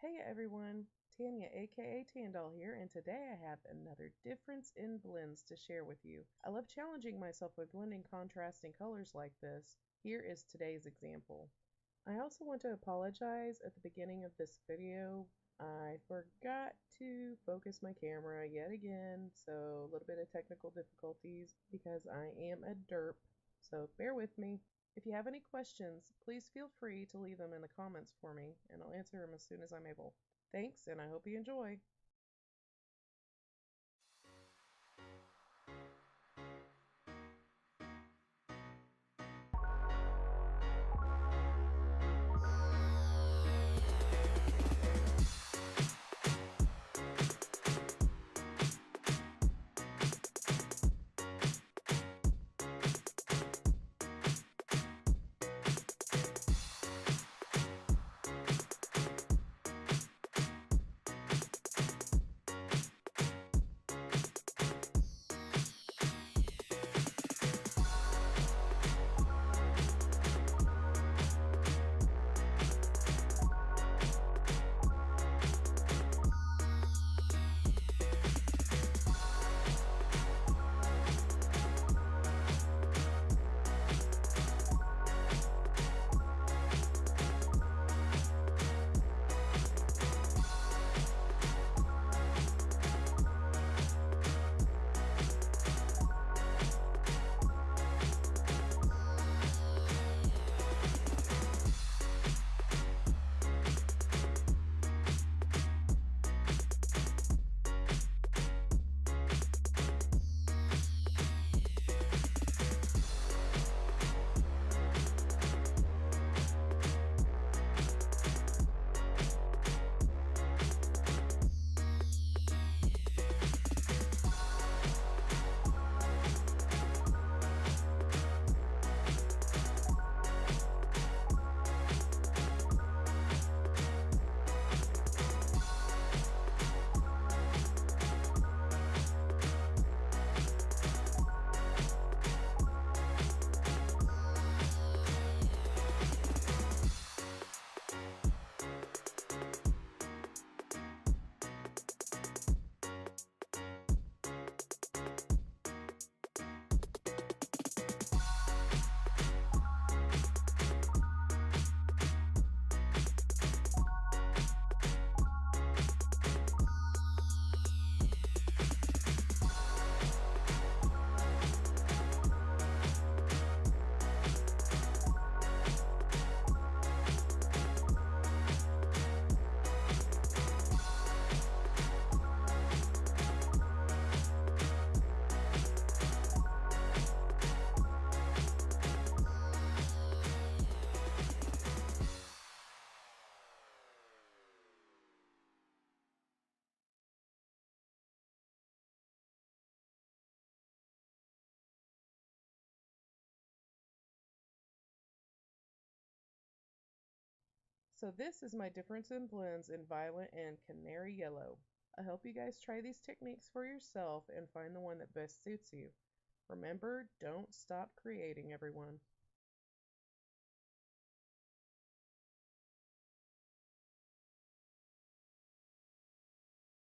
Hey everyone, Tanya aka Tandoll here, and today I have another difference in blends to share with you. I love challenging myself by blending contrasting colors like this. Here is today's example. I also want to apologize at the beginning of this video. I forgot to focus my camera yet again, so a little bit of technical difficulties because I am a derp, so bear with me. If you have any questions, please feel free to leave them in the comments for me, and I'll answer them as soon as I'm able. Thanks, and I hope you enjoy. So this is my difference in blends in Violet and Canary Yellow. I hope you guys try these techniques for yourself and find the one that best suits you. Remember, don't stop creating, everyone.